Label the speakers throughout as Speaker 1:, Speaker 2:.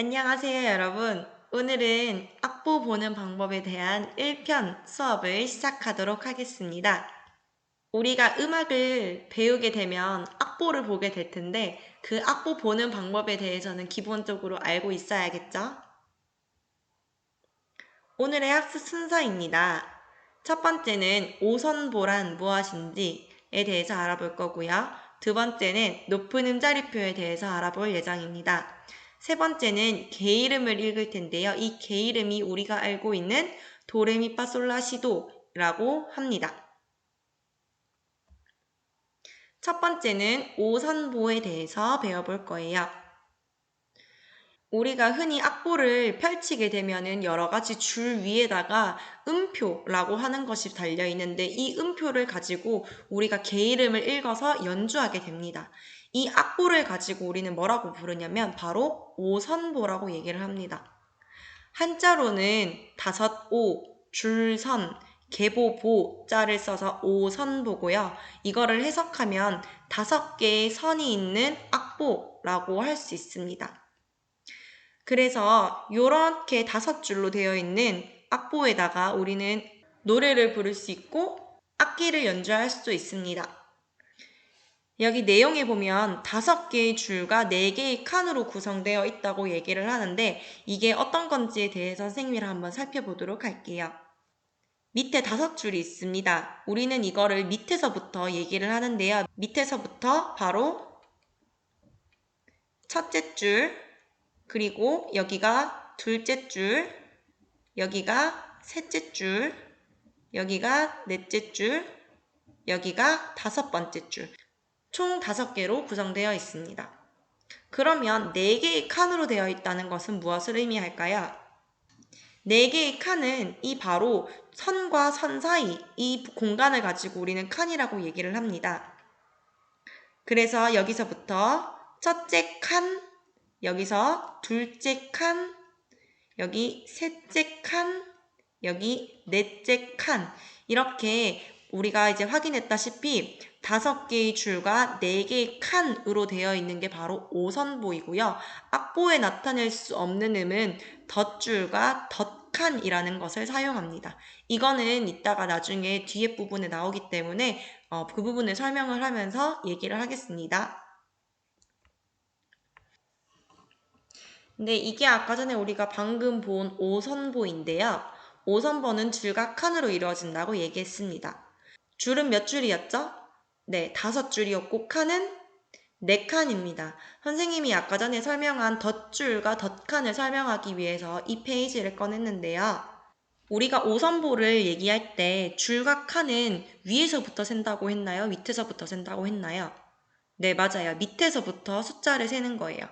Speaker 1: 안녕하세요, 여러분. 오늘은 악보 보는 방법에 대한 1편 수업을 시작하도록 하겠습니다. 우리가 음악을 배우게 되면 악보를 보게 될 텐데 그 악보 보는 방법에 대해서는 기본적으로 알고 있어야겠죠? 오늘의 학습 순서입니다. 첫 번째는 오선보란 무엇인지에 대해서 알아볼 거고요. 두 번째는 높은 음자리표에 대해서 알아볼 예정입니다. 세 번째는 게이름을 읽을 텐데요. 이 게이름이 우리가 알고 있는 도레미파솔라시도라고 합니다. 첫 번째는 오선보에 대해서 배워볼 거예요. 우리가 흔히 악보를 펼치게 되면은 여러 가지 줄 위에다가 음표라고 하는 것이 달려 있는데 이 음표를 가지고 우리가 게이름을 읽어서 연주하게 됩니다. 이 악보를 가지고 우리는 뭐라고 부르냐면 바로 오선보라고 얘기를 합니다. 한자로는 다섯 오, 줄선, 계보보 자를 써서 오선보고요. 이거를 해석하면 다섯 개의 선이 있는 악보라고 할 수 있습니다. 그래서 이렇게 다섯 줄로 되어 있는 악보에다가 우리는 노래를 부를 수 있고 악기를 연주할 수도 있습니다. 여기 내용에 보면 다섯 개의 줄과 네 개의 칸으로 구성되어 있다고 얘기를 하는데 이게 어떤 건지에 대해서 선생님이랑 한번 살펴보도록 할게요. 밑에 다섯 줄이 있습니다. 우리는 이거를 밑에서부터 얘기를 하는데요. 밑에서부터 바로 첫째 줄, 그리고 여기가 둘째 줄, 여기가 셋째 줄, 여기가 넷째 줄, 여기가 다섯 번째 줄. 총 5개로 구성되어 있습니다. 그러면 4개의 칸으로 되어 있다는 것은 무엇을 의미할까요? 4개의 칸은 이 바로 선과 선 사이 이 공간을 가지고 우리는 칸이라고 얘기를 합니다. 그래서 여기서부터 첫째 칸, 여기서 둘째 칸, 여기 셋째 칸, 여기 넷째 칸 이렇게 우리가 이제 확인했다시피 5개의 줄과 4개의 칸으로 되어 있는 게 바로 오선보이고요. 악보에 나타낼 수 없는 음은 덧줄과 덧칸이라는 것을 사용합니다. 이거는 이따가 나중에 뒤에 부분에 나오기 때문에 그 부분을 설명을 하면서 얘기를 하겠습니다. 근데 이게 아까 전에 우리가 방금 본 오선보인데요. 오선보는 줄과 칸으로 이루어진다고 얘기했습니다. 줄은 몇 줄이었죠? 네, 5줄이었고 칸은 4칸입니다. 선생님이 아까 전에 설명한 덧줄과 덧칸을 설명하기 위해서 이 페이지를 꺼냈는데요. 우리가 오선보를 얘기할 때 줄과 칸은 위에서부터 센다고 했나요? 밑에서부터 센다고 했나요? 네, 맞아요. 밑에서부터 숫자를 세는 거예요.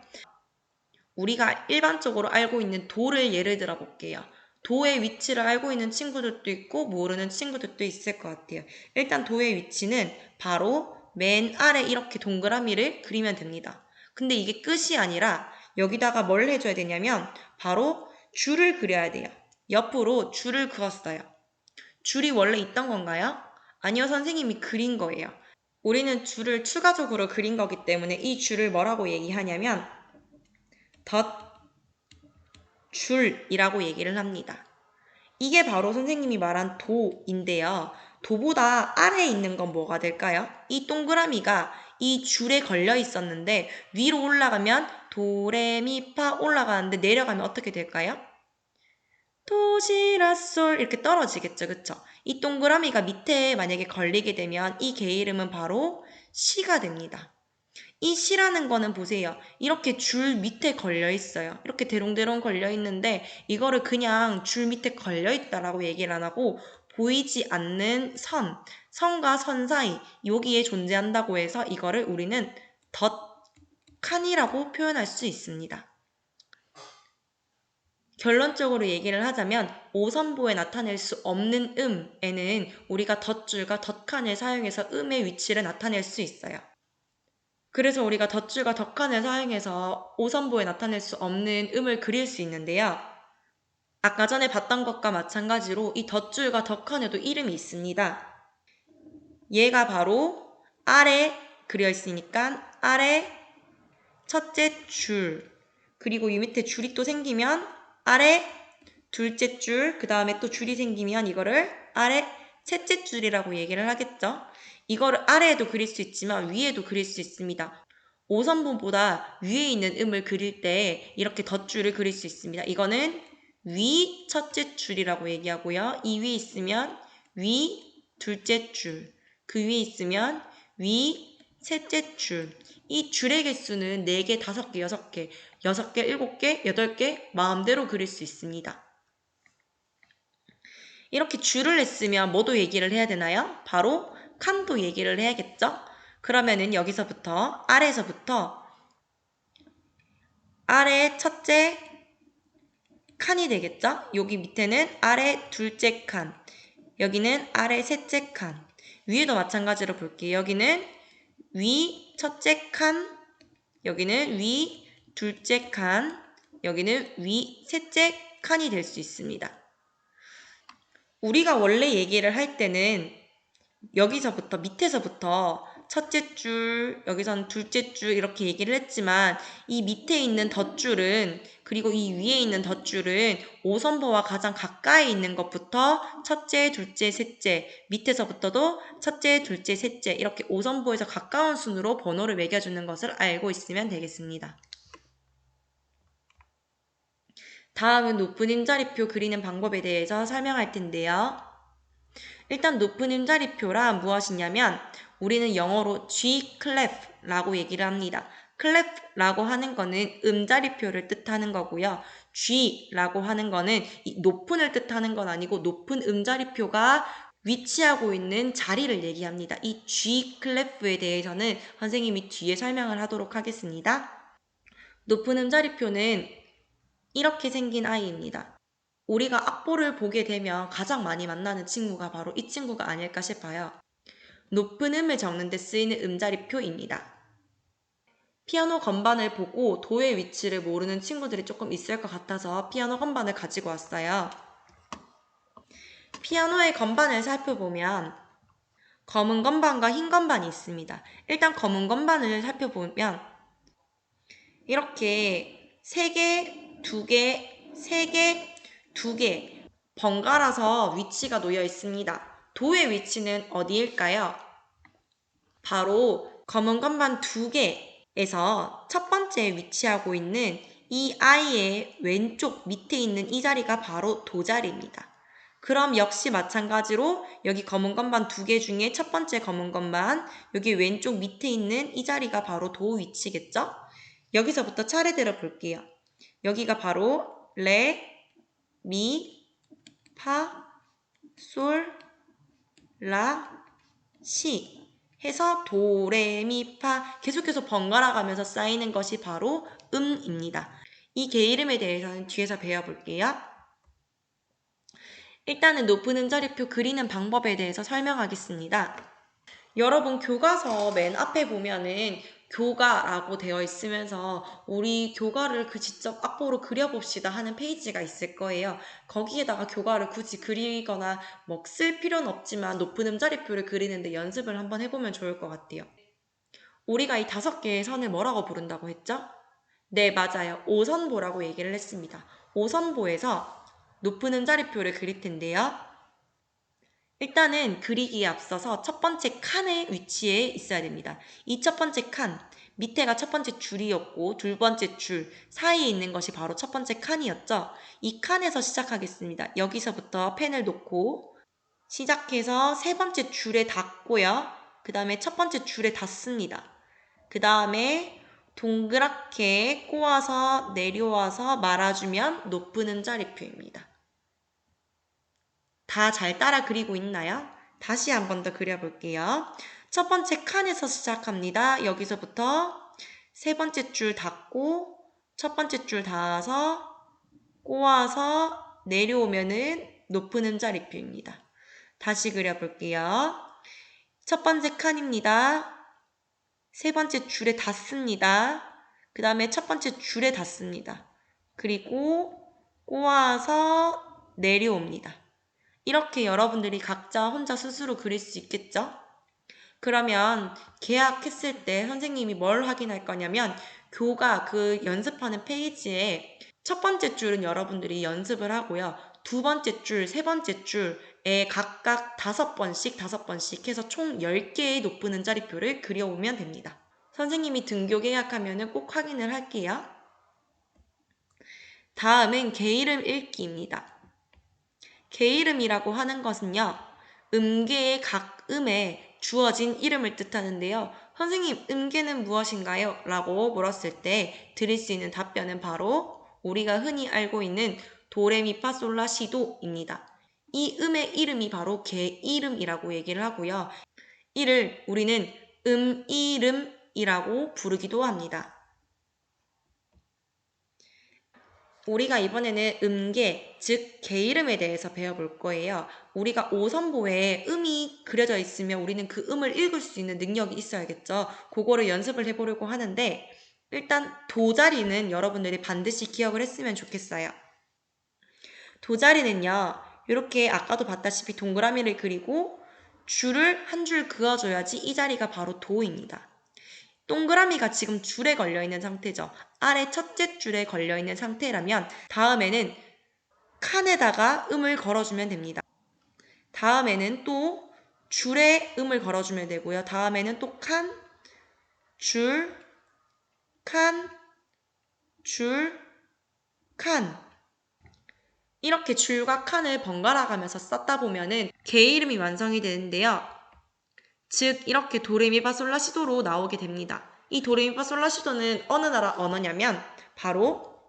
Speaker 1: 우리가 일반적으로 알고 있는 도를 예를 들어 볼게요. 도의 위치를 알고 있는 친구들도 있고 모르는 친구들도 있을 것 같아요. 일단 도의 위치는 바로 맨 아래 이렇게 동그라미를 그리면 됩니다. 근데 이게 끝이 아니라 여기다가 뭘 해줘야 되냐면 바로 줄을 그려야 돼요. 옆으로 줄을 그었어요. 줄이 원래 있던 건가요? 아니요, 선생님이 그린 거예요. 우리는 줄을 추가적으로 그린 거기 때문에 이 줄을 뭐라고 얘기하냐면 덧줄이라고 얘기를 합니다. 이게 바로 선생님이 말한 도인데요. 도보다 아래에 있는 건 뭐가 될까요? 이 동그라미가 이 줄에 걸려 있었는데 위로 올라가면 도레미파 올라가는데 내려가면 어떻게 될까요? 도시라솔 이렇게 떨어지겠죠. 그쵸? 이 동그라미가 밑에 만약에 걸리게 되면 이 개 이름은 바로 시가 됩니다. 이 시라는 거는 보세요. 이렇게 줄 밑에 걸려 있어요. 이렇게 대롱대롱 걸려 있는데 이거를 그냥 줄 밑에 걸려 있다라고 얘기를 안 하고 보이지 않는 선과 선 사이 여기에 존재한다고 해서 이거를 우리는 덧칸이라고 표현할 수 있습니다. 결론적으로 얘기를 하자면 오선보에 나타낼 수 없는 음에는 우리가 덧줄과 덧칸을 사용해서 음의 위치를 나타낼 수 있어요. 그래서 우리가 덧줄과 덧칸을 사용해서 오선보에 나타낼 수 없는 음을 그릴 수 있는데요. 아까 전에 봤던 것과 마찬가지로 이 덧줄과 덧칸에도 이름이 있습니다. 얘가 바로 아래 그려 있으니까 아래 첫째 줄, 그리고 이 밑에 줄이 또 생기면 아래 둘째 줄, 그 다음에 또 줄이 생기면 이거를 아래 셋째 줄이라고 얘기를 하겠죠. 이거를 아래에도 그릴 수 있지만 위에도 그릴 수 있습니다. 5선분보다 위에 있는 음을 그릴 때 이렇게 덧줄을 그릴 수 있습니다. 이거는 위 첫째 줄이라고 얘기하고요. 이 위에 있으면 위 둘째 줄, 그 위에 있으면 위 셋째 줄. 이 줄의 개수는 4개, 5개, 6개, 6개, 7개, 8개 마음대로 그릴 수 있습니다. 이렇게 줄을 냈으면 뭐도 얘기를 해야 되나요? 바로 칸도 얘기를 해야겠죠? 그러면은 여기서부터 아래에서부터 아래 첫째 칸이 되겠죠? 여기 밑에는 아래 둘째 칸, 여기는 아래 셋째 칸, 위에도 마찬가지로 볼게요. 여기는 위 첫째 칸, 여기는 위 둘째 칸, 여기는 위 셋째 칸이 될 수 있습니다. 우리가 원래 얘기를 할 때는 여기서부터 밑에서부터 첫째 줄, 여기선 둘째 줄 이렇게 얘기를 했지만 이 밑에 있는 덧줄은 그리고 이 위에 있는 덧줄은 5선보와 가장 가까이 있는 것부터 첫째, 둘째, 셋째 밑에서부터도 첫째, 둘째, 셋째 이렇게 5선보에서 가까운 순으로 번호를 매겨주는 것을 알고 있으면 되겠습니다. 다음은 높은 임자리표 그리는 방법에 대해서 설명할 텐데요. 일단 높은 임자리표란 무엇이냐면 우리는 영어로 Gclef라고 얘기를 합니다. clef라고 하는 거는 음자리표를 뜻하는 거고요. G라고 하는 거는 이 높은을 뜻하는 건 아니고 높은 음자리표가 위치하고 있는 자리를 얘기합니다. 이 Gclef에 대해서는 선생님이 뒤에 설명을 하도록 하겠습니다. 높은 음자리표는 이렇게 생긴 아이입니다. 우리가 악보를 보게 되면 가장 많이 만나는 친구가 바로 이 친구가 아닐까 싶어요. 높은 음을 적는 데 쓰이는 음자리표입니다. 피아노 건반을 보고 도의 위치를 모르는 친구들이 조금 있을 것 같아서 피아노 건반을 가지고 왔어요. 피아노의 건반을 살펴보면 검은 건반과 흰 건반이 있습니다. 일단 검은 건반을 살펴보면 이렇게 3개, 2개, 3개, 2개 번갈아서 위치가 놓여 있습니다. 도의 위치는 어디일까요? 바로 검은 건반 2개에서 첫 번째 위치하고 있는 이 아이의 왼쪽 밑에 있는 이 자리가 바로 도 자리입니다. 그럼 역시 마찬가지로 여기 검은 건반 2개 중에 첫 번째 검은 건반 여기 왼쪽 밑에 있는 이 자리가 바로 도 위치겠죠? 여기서부터 차례대로 볼게요. 여기가 바로 레, 미, 파, 솔, 라, 시 해서 도, 레, 미, 파 계속해서 번갈아 가면서 쌓이는 것이 바로 음입니다. 이 게이름에 대해서는 뒤에서 배워볼게요. 일단은 높은 음자리표 그리는 방법에 대해서 설명하겠습니다. 여러분 교과서 맨 앞에 보면은 교가라고 되어 있으면서 우리 교가를 그 직접 악보로 그려봅시다 하는 페이지가 있을 거예요. 거기에다가 교가를 굳이 그리거나 뭐 쓸 필요는 없지만 높은 음자리표를 그리는데 연습을 한번 해보면 좋을 것 같아요. 우리가 이 5개의 선을 뭐라고 부른다고 했죠? 네, 맞아요. 5선보라고 얘기를 했습니다. 5선보에서 높은 음자리표를 그릴 텐데요. 일단은 그리기에 앞서서 첫 번째 칸의 위치에 있어야 됩니다. 이 첫 번째 칸, 밑에가 첫 번째 줄이었고 두 번째 줄 사이에 있는 것이 바로 첫 번째 칸이었죠. 이 칸에서 시작하겠습니다. 여기서부터 펜을 놓고 시작해서 세 번째 줄에 닿고요. 그 다음에 첫 번째 줄에 닿습니다. 그 다음에 동그랗게 꼬아서 내려와서 말아주면 높은 음자리표입니다. 다 잘 따라 그리고 있나요? 다시 한 번 더 그려볼게요. 첫 번째 칸에서 시작합니다. 여기서부터 세 번째 줄 닫고 첫 번째 줄 닿아서 꼬아서 내려오면은 높은 음자리표입니다. 다시 그려볼게요. 첫 번째 칸입니다. 세 번째 줄에 닿습니다. 그 다음에 첫 번째 줄에 닿습니다. 그리고 꼬아서 내려옵니다. 이렇게 여러분들이 각자 혼자 스스로 그릴 수 있겠죠? 그러면 계약했을 때 선생님이 뭘 확인할 거냐면 교가 그 연습하는 페이지에 첫 번째 줄은 여러분들이 연습을 하고요. 두 번째 줄, 세 번째 줄에 각각 5번씩 해서 총 10개의 높은 음자리표를 그려오면 됩니다. 선생님이 등교 계약하면 꼭 확인을 할게요. 다음은 개이름 읽기입니다. 개이름이라고 하는 것은요, 음계의 각 음에 주어진 이름을 뜻하는데요. 선생님, 음계는 무엇인가요? 라고 물었을 때 드릴 수 있는 답변은 바로 우리가 흔히 알고 있는 도레미파솔라시도입니다. 이 음의 이름이 바로 개이름이라고 얘기를 하고요. 이를 우리는 음이름이라고 부르기도 합니다. 우리가 이번에는 음계, 즉 개이름에 대해서 배워볼 거예요. 우리가 오선보에 음이 그려져 있으면 우리는 그 음을 읽을 수 있는 능력이 있어야겠죠. 그거를 연습을 해보려고 하는데 일단 도자리는 여러분들이 반드시 기억을 했으면 좋겠어요. 도자리는요, 이렇게 아까도 봤다시피 동그라미를 그리고 줄을 한 줄 그어줘야지 이 자리가 바로 도입니다. 동그라미가 지금 줄에 걸려있는 상태죠. 아래 첫째 줄에 걸려있는 상태라면 다음에는 칸에다가 음을 걸어주면 됩니다. 다음에는 또 줄에 음을 걸어주면 되고요. 다음에는 또 칸, 줄, 칸, 줄, 칸. 이렇게 줄과 칸을 번갈아 가면서 썼다 보면은 개 이름이 완성이 되는데요. 즉 이렇게 도레미파솔라시도로 나오게 됩니다. 이 도레미파솔라시도는 어느 나라 언어냐면 바로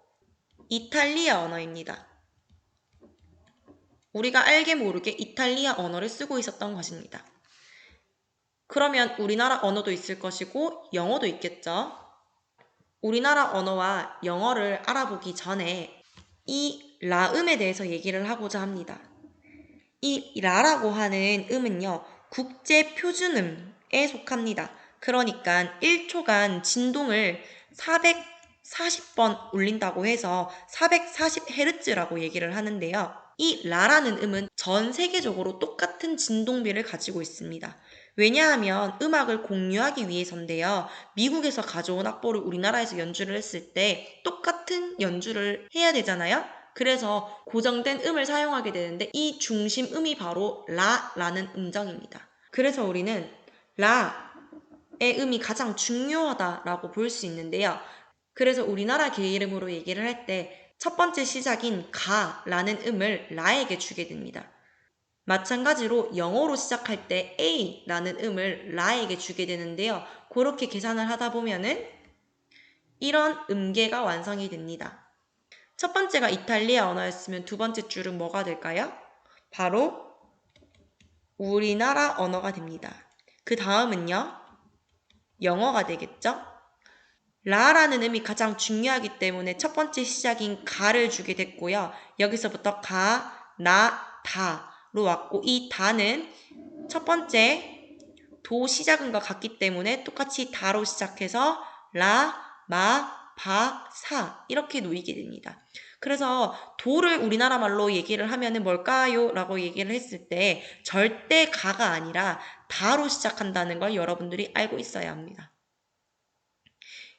Speaker 1: 이탈리아 언어입니다. 우리가 알게 모르게 이탈리아 언어를 쓰고 있었던 것입니다. 그러면 우리나라 언어도 있을 것이고 영어도 있겠죠. 우리나라 언어와 영어를 알아보기 전에 이 라음에 대해서 얘기를 하고자 합니다. 이 라라고 하는 음은요, 국제표준음에 속합니다. 그러니까 1초간 진동을 440번 울린다고 해서 440Hz라고 얘기를 하는데요. 이 라라는 음은 전 세계적으로 똑같은 진동비를 가지고 있습니다. 왜냐하면 음악을 공유하기 위해서인데요. 미국에서 가져온 악보를 우리나라에서 연주를 했을 때 똑같은 연주를 해야 되잖아요. 그래서 고정된 음을 사용하게 되는데 이 중심 음이 바로 라라는 음정입니다. 그래서 우리는 라의 음이 가장 중요하다라고 볼 수 있는데요. 그래서 우리나라 개 이름으로 얘기를 할 때 첫 번째 시작인 가라는 음을 라에게 주게 됩니다. 마찬가지로 영어로 시작할 때 A라는 음을 라에게 주게 되는데요. 그렇게 계산을 하다 보면은 이런 음계가 완성이 됩니다. 첫 번째가 이탈리아 언어였으면 두 번째 줄은 뭐가 될까요? 바로 우리나라 언어가 됩니다. 그 다음은요, 영어가 되겠죠? 라라는 음이 가장 중요하기 때문에 첫 번째 시작인 가를 주게 됐고요. 여기서부터 가, 나, 다로 왔고 이 다는 첫 번째 도 시작음과 같기 때문에 똑같이 다로 시작해서 라, 마, 바, 사 이렇게 놓이게 됩니다. 그래서 도를 우리나라 말로 얘기를 하면은 뭘까요? 라고 얘기를 했을 때 절대 가가 아니라 다로 시작한다는 걸 여러분들이 알고 있어야 합니다.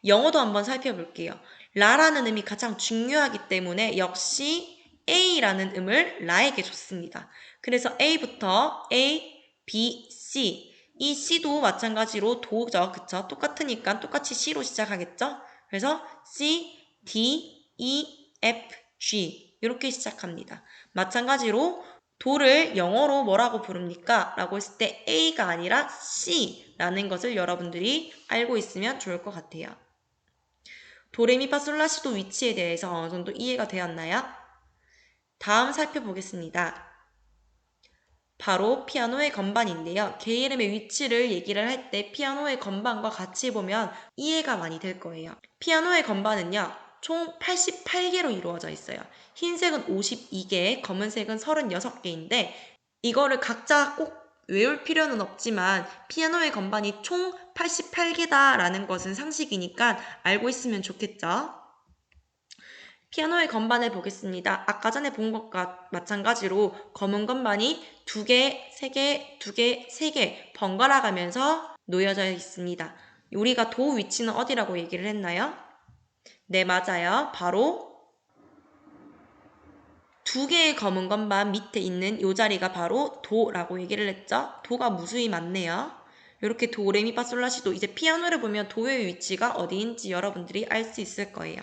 Speaker 1: 영어도 한번 살펴볼게요. 라라는 음이 가장 중요하기 때문에 역시 A라는 음을 라에게 줬습니다. 그래서 A부터 A, B, C 이 C도 마찬가지로 도죠. 그쵸? 똑같으니까 똑같이 C로 시작하겠죠? 그래서 C, D, E, F, G 이렇게 시작합니다. 마찬가지로 도를 영어로 뭐라고 부릅니까? 라고 했을 때 A가 아니라 C라는 것을 여러분들이 알고 있으면 좋을 것 같아요. 도레미파솔라시도 위치에 대해서 어느 정도 이해가 되었나요? 다음 살펴보겠습니다. 바로 피아노의 건반인데요. 개 이름의 위치를 얘기를 할 때 피아노의 건반과 같이 보면 이해가 많이 될 거예요. 피아노의 건반은요, 총 88개로 이루어져 있어요. 흰색은 52개, 검은색은 36개인데 이거를 각자 꼭 외울 필요는 없지만 피아노의 건반이 총 88개다라는 것은 상식이니까 알고 있으면 좋겠죠. 피아노의 건반을 보겠습니다. 아까 전에 본 것과 마찬가지로 검은 건반이 2개, 3개, 2개, 3개 번갈아 가면서 놓여져 있습니다. 우리가 도 위치는 어디라고 얘기를 했나요? 네, 맞아요. 바로 두 개의 검은 건반 밑에 있는 요 자리가 바로 도라고 얘기를 했죠. 도가 무수히 많네요. 이렇게 도, 레, 미, 파, 솔, 라, 시, 도. 이제 피아노를 보면 도의 위치가 어디인지 여러분들이 알 수 있을 거예요.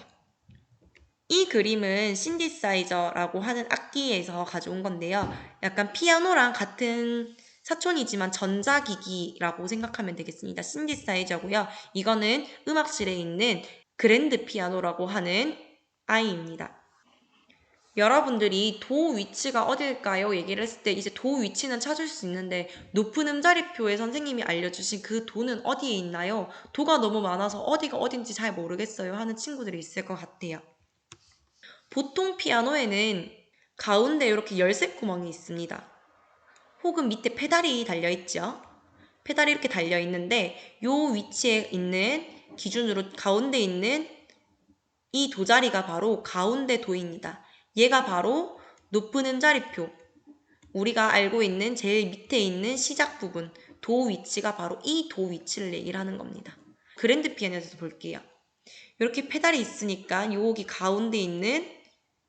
Speaker 1: 이 그림은 신디사이저라고 하는 악기에서 가져온 건데요. 약간 피아노랑 같은 사촌이지만 전자기기라고 생각하면 되겠습니다. 신디사이저고요. 이거는 음악실에 있는 그랜드 피아노라고 하는 아이입니다. 여러분들이 도 위치가 어딜까요? 얘기를 했을 때 이제 도 위치는 찾을 수 있는데 높은 음자리표에 선생님이 알려주신 그 도는 어디에 있나요? 도가 너무 많아서 어디가 어딘지 잘 모르겠어요 하는 친구들이 있을 것 같아요. 보통 피아노에는 가운데 이렇게 열쇠 구멍이 있습니다. 혹은 밑에 페달이 달려있죠. 페달이 이렇게 달려있는데 이 위치에 있는 기준으로 가운데 있는 이 도자리가 바로 가운데 도입니다. 얘가 바로 높은 음자리표, 우리가 알고 있는 제일 밑에 있는 시작 부분, 도 위치가 바로 이 도 위치를 얘기를 하는 겁니다. 그랜드 피아노에서도 볼게요. 이렇게 페달이 있으니까 여기 가운데 있는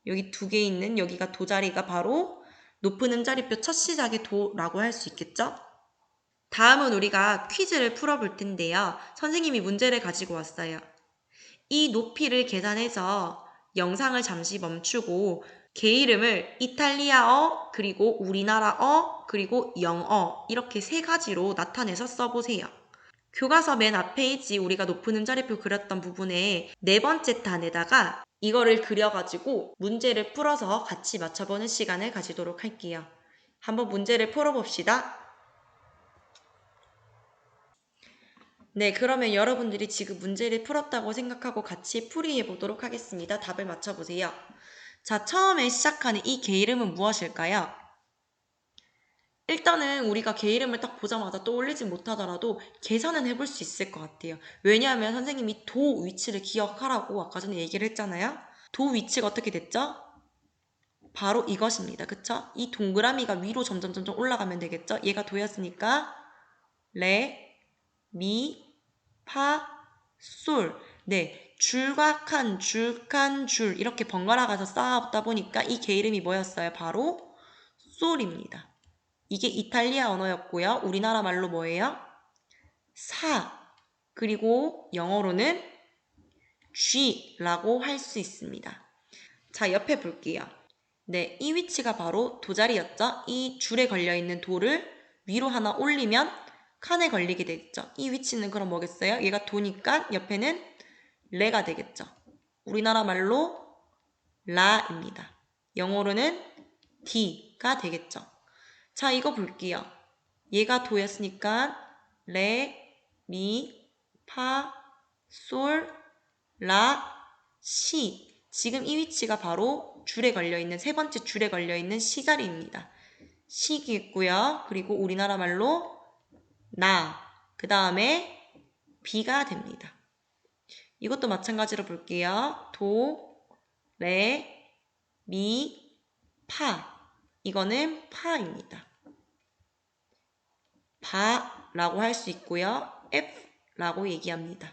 Speaker 1: 여기 두 개 있는 여기가 도자리가 바로 높은 음자리표 첫 시작의 도라고 할 수 있겠죠? 다음은 우리가 퀴즈를 풀어볼 텐데요. 선생님이 문제를 가지고 왔어요. 이 높이를 계산해서 영상을 잠시 멈추고 개 이름을 이탈리아어, 그리고 우리나라어, 그리고 영어 이렇게 세 가지로 나타내서 써보세요. 교과서 맨 앞 페이지 우리가 높은 음자리표 그렸던 부분에 네 번째 단에다가 이거를 그려가지고 문제를 풀어서 같이 맞춰보는 시간을 가지도록 할게요. 한번 문제를 풀어봅시다. 네, 그러면 여러분들이 지금 문제를 풀었다고 생각하고 같이 풀이해 보도록 하겠습니다. 답을 맞춰보세요. 자, 처음에 시작하는 이 개 이름은 무엇일까요? 일단은 우리가 개 이름을 딱 보자마자 떠올리지 못하더라도 계산은 해볼 수 있을 것 같아요. 왜냐하면 선생님이 도 위치를 기억하라고 아까 전에 얘기를 했잖아요. 도 위치가 어떻게 됐죠? 바로 이것입니다. 그쵸? 이 동그라미가 위로 점점 올라가면 되겠죠? 얘가 도였으니까 레, 미, 파, 솔. 네, 줄과 칸, 줄 이렇게 번갈아 가서 쌓아다 보니까 이 개 이름이 뭐였어요? 바로 솔입니다. 이게 이탈리아 언어였고요. 우리나라 말로 뭐예요? 사. 그리고 영어로는 G라고 할 수 있습니다. 자, 옆에 볼게요. 네, 이 위치가 바로 도자리였죠? 이 줄에 걸려있는 돌을 위로 하나 올리면 칸에 걸리게 되겠죠? 이 위치는 그럼 뭐겠어요? 얘가 도니까 옆에는 레가 되겠죠? 우리나라 말로 라입니다. 영어로는 D가 되겠죠? 자, 이거 볼게요. 얘가 도였으니까 레, 미, 파, 솔, 라, 시. 지금 이 위치가 바로 줄에 걸려있는 세 번째 줄에 걸려있는 시 자리입니다. 시겠고요. 그리고 우리나라 말로 나, 그 다음에 비가 됩니다. 이것도 마찬가지로 볼게요. 도, 레, 미, 파. 이거는 파입니다. 바라고 할 수 있고요. F라고 얘기합니다.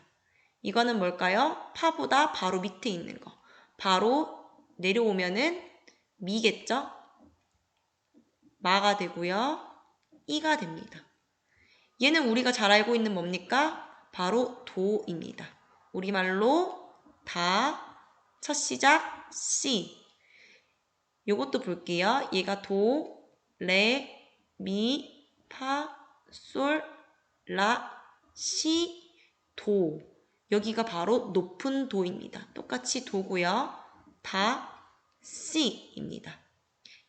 Speaker 1: 이거는 뭘까요? 파보다 바로 밑에 있는 거. 바로 내려오면은 미겠죠? 마가 되고요. 이가 됩니다. 얘는 우리가 잘 알고 있는 뭡니까? 바로 도입니다. 우리말로 다, 첫 시작, 시. 요것도 볼게요. 얘가 도, 레, 미, 파, 솔, 라, 시, 도. 여기가 바로 높은 도입니다. 똑같이 도고요. 다, 시입니다.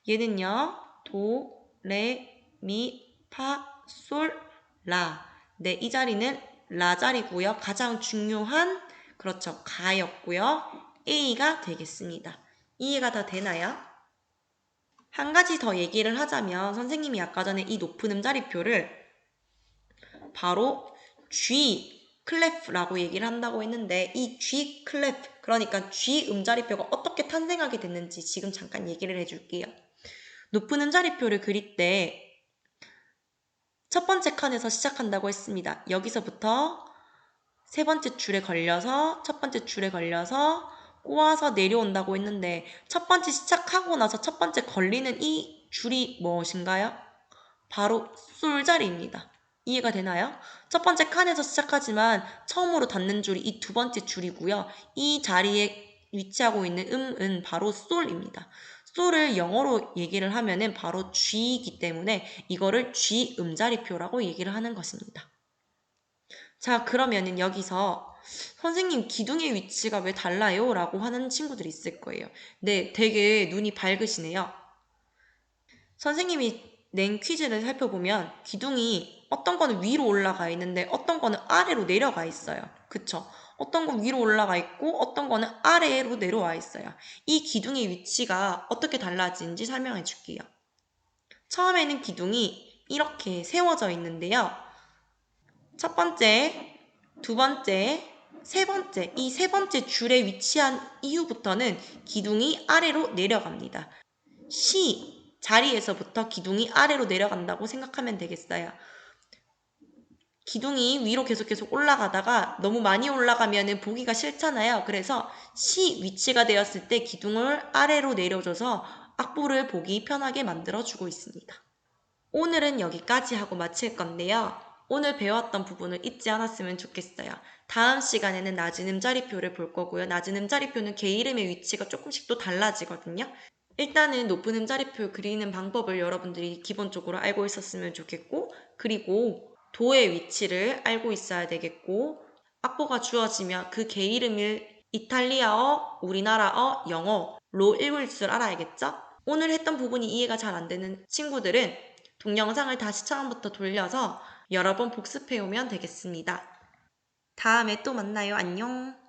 Speaker 1: 얘는요. 도, 레, 미, 파, 솔, 라. 네, 이 자리는 라 자리고요. 가장 중요한 그렇죠. 가였고요. A가 되겠습니다. 이해가 다 되나요? 한 가지 더 얘기를 하자면 선생님이 아까 전에 이 높은 음자리표를 바로 G 클래프라고 얘기를 한다고 했는데 이 G 클래프 그러니까 G 음자리표가 어떻게 탄생하게 됐는지 지금 잠깐 얘기를 해줄게요. 높은 음자리표를 그릴 때 첫 번째 칸에서 시작한다고 했습니다. 여기서부터 세 번째 줄에 걸려서 첫 번째 줄에 걸려서 꼬아서 내려온다고 했는데 첫 번째 시작하고 나서 첫 번째 걸리는 이 줄이 무엇인가요? 바로 솔자리입니다. 이해가 되나요? 첫 번째 칸에서 시작하지만 처음으로 닿는 줄이 이 두 번째 줄이고요. 이 자리에 위치하고 있는 음은 바로 솔입니다. 솔을 영어로 얘기를 하면은 바로 G이기 때문에 이거를 G 음자리표라고 얘기를 하는 것입니다. 자, 그러면은 여기서 선생님 기둥의 위치가 왜 달라요? 라고 하는 친구들이 있을 거예요. 네, 되게 눈이 밝으시네요. 선생님이 낸 퀴즈를 살펴보면 기둥이 어떤 거는 위로 올라가 있는데 어떤 거는 아래로 내려가 있어요. 그쵸? 어떤 건 위로 올라가 있고 어떤 거는 아래로 내려와 있어요. 이 기둥의 위치가 어떻게 달라지는지 설명해 줄게요. 처음에는 기둥이 이렇게 세워져 있는데요. 첫 번째, 두 번째, 세 번째, 이 세 번째 줄에 위치한 이후부터는 기둥이 아래로 내려갑니다. C 자리에서부터 기둥이 아래로 내려간다고 생각하면 되겠어요. 기둥이 위로 계속 올라가다가 너무 많이 올라가면 보기가 싫잖아요. 그래서 C 위치가 되었을 때 기둥을 아래로 내려줘서 악보를 보기 편하게 만들어주고 있습니다. 오늘은 여기까지 하고 마칠 건데요. 오늘 배웠던 부분을 잊지 않았으면 좋겠어요. 다음 시간에는 낮은 음자리표를 볼 거고요. 낮은 음자리표는 개 이름의 위치가 조금씩 또 달라지거든요. 일단은 높은 음자리표 그리는 방법을 여러분들이 기본적으로 알고 있었으면 좋겠고, 그리고 도의 위치를 알고 있어야 되겠고, 악보가 주어지면 그 개 이름을 이탈리아어, 우리나라어, 영어로 읽을 줄 알아야겠죠? 오늘 했던 부분이 이해가 잘 안 되는 친구들은 동영상을 다시 처음부터 돌려서 여러 번 복습해 오면 되겠습니다. 다음에 또 만나요. 안녕.